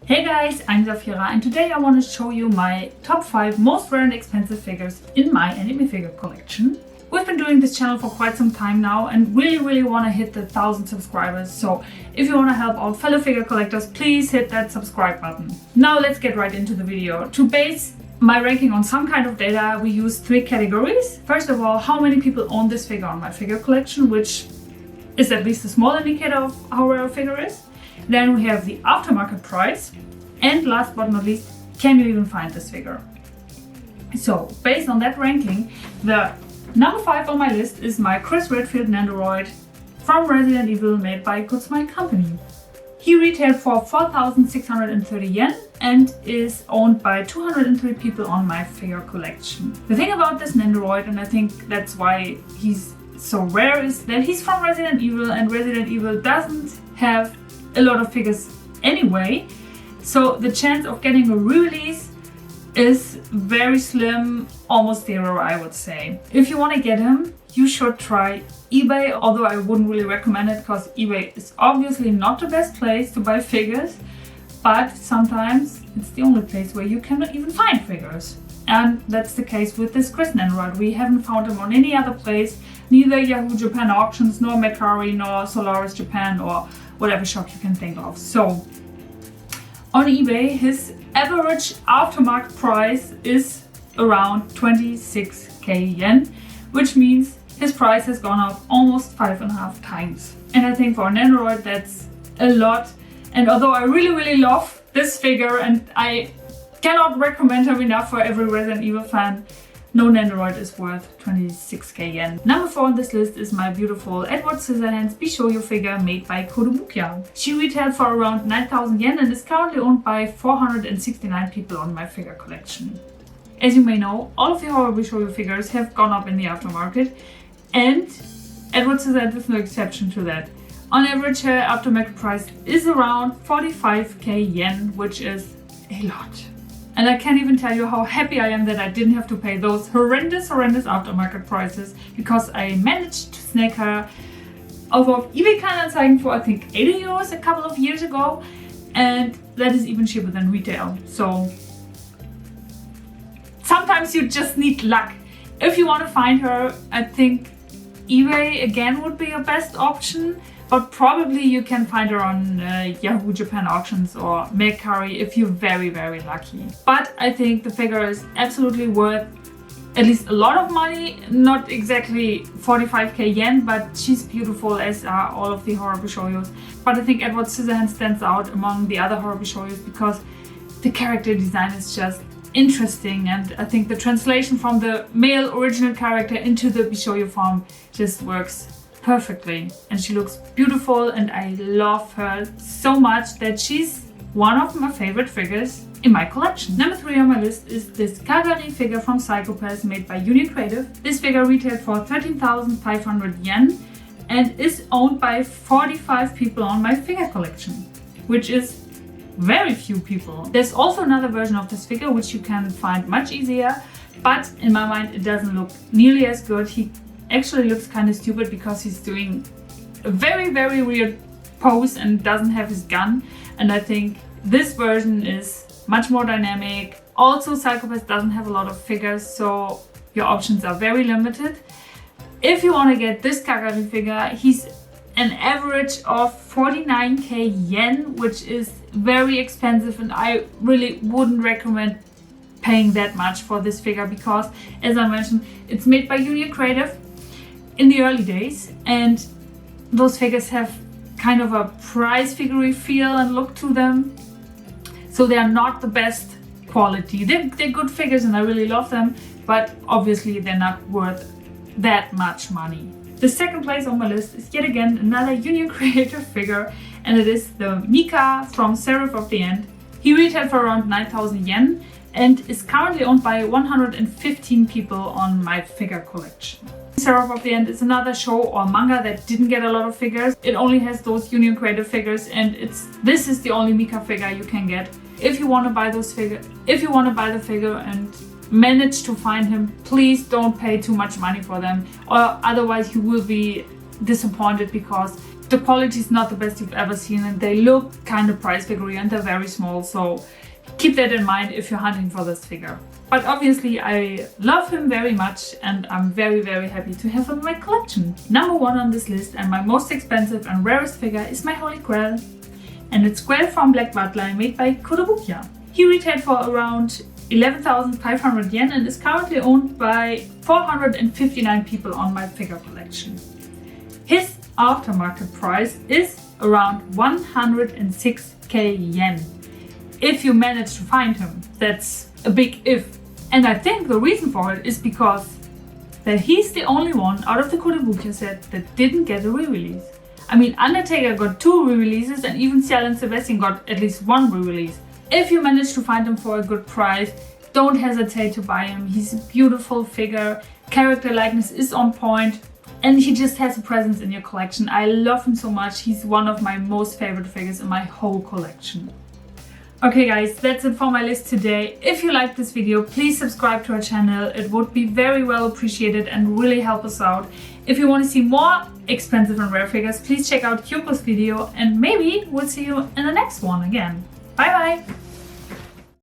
Hey guys, I'm Safira and today I want to show you my top 5 most rare and expensive figures in my anime figure collection. We've been doing this channel for quite some time now and really want to hit the 1,000 subscribers. So if you want to help out fellow figure collectors, please hit that subscribe button. Now let's get right into the video. To base my ranking on some kind of data, we use 3 categories. First of all, how many people own this figure on my figure collection, which is at least a small indicator of how rare a figure is. Then we have the aftermarket price, and last but not least, can you even find this figure? So based on that ranking, the number 5 on my list is my Chris Redfield Nendoroid from Resident Evil, made by Goods My Company. He retailed for 4,630 yen and is owned by 203 people on my figure collection. The thing about this Nendoroid, and I think that's why he's so rare, is that he's from Resident Evil, and Resident Evil doesn't have a lot of figures anyway, so the chance of getting a re-release is very slim, almost zero, I would say. If you want to get him, you should try eBay, although I wouldn't really recommend it because eBay is obviously not the best place to buy figures, but sometimes it's the only place where you cannot even find figures. And that's the case with this Chris Nendoroid. We haven't found him on any other place, neither Yahoo Japan Auctions, nor Mercari, nor Solaris Japan, or whatever shop you can think of. So on eBay, his average aftermarket price is around 26k yen, which means his price has gone up almost 5.5 times. And I think for a Nendoroid, that's a lot. And although I really love this figure and I cannot recommend him enough for every Resident Evil fan, no Nendoroid is worth 26k yen. Number 4 on this list is my beautiful Edward Scissorhands Bishoyo figure made by Kodobukiya. She retailed for around 9,000 yen and is currently owned by 469 people on my figure collection. As you may know, all of the horror Bishoyo figures have gone up in the aftermarket, and Edward Scissorhands is no exception to that. On average, her aftermarket price is around 45k yen, which is a lot. And I can't even tell you how happy I am that I didn't have to pay those horrendous aftermarket prices, because I managed to snag her off of eBay Kleinanzeigen for I think 80 euros a couple of years ago, and that is even cheaper than retail. So sometimes you just need luck. If you want to find her, I think eBay again would be your best option. But probably you can find her on Yahoo Japan Auctions or Mercari if you're very lucky. But I think the figure is absolutely worth at least a lot of money. Not exactly 45k yen, but she's beautiful, as are all of the horror Bishoyos. But I think Edward Scissorhands stands out among the other horror Bishoyos because the character design is just interesting, and I think the translation from the male original character into the Bishoyo form just works perfectly, and she looks beautiful, and I love her so much that she's one of my favorite figures in my collection. Number 3 on my list is this Kagari figure from Psychopath, made by Union Creative. This figure retailed for 13,500 yen and is owned by 45 people on my figure collection, which is very few people. There's also another version of this figure which you can find much easier, but in my mind it doesn't look nearly as good. He actually looks kind of stupid because he's doing a very weird pose and doesn't have his gun, and I think this version is much more dynamic. Also, Psychopath doesn't have a lot of figures, so your options are very limited. If you want to get this Kagari figure, he's an average of 49k yen, which is very expensive, and I really wouldn't recommend paying that much for this figure because, as I mentioned, it's made by Union Creative in the early days, and those figures have kind of a prize figure feel and look to them, so they are not the best quality. They're good figures and I really love them, but obviously they're not worth that much money. The second place on my list is yet again another Union Creative figure, and it is the Mika from Seraph of the End. He retailed for around 9,000 yen and is currently owned by 115 people on my figure collection. Seraph of the End is another show or manga that didn't get a lot of figures. It only has those Union Creative figures, and this is the only Mika figure you can get. If you want to buy the figure and manage to find him, please don't pay too much money for them, or otherwise you will be disappointed because the quality is not the best you've ever seen, and they look kind of price figure-y and they're very small, so keep that in mind if you're hunting for this figure. But obviously I love him very much and I'm very, very happy to have him in my collection. Number 1 on this list and my most expensive and rarest figure is my Holy Grail. And it's Grail from Black Bloodline made by Kotobukiya. He retailed for around 11,500 yen and is currently owned by 459 people on my figure collection. His aftermarket price is around 106k yen. If you manage to find him, that's a big if. And I think the reason for it is because that he's the only one out of the Kotobukiya set that didn't get a re-release. I mean, Undertaker got 2 re-releases and even Ciel and Sebastian got at least 1 re-release. If you manage to find him for a good price, don't hesitate to buy him. He's a beautiful figure, character likeness is on point, and he just has a presence in your collection. I love him so much. He's one of my most favorite figures in my whole collection. Okay guys, that's it for my list today. If you liked this video, please subscribe to our channel. It would be very well appreciated and really help us out. If you want to see more expensive and rare figures, please check out Kyoko's video and maybe we'll see you in the next one again. Bye bye!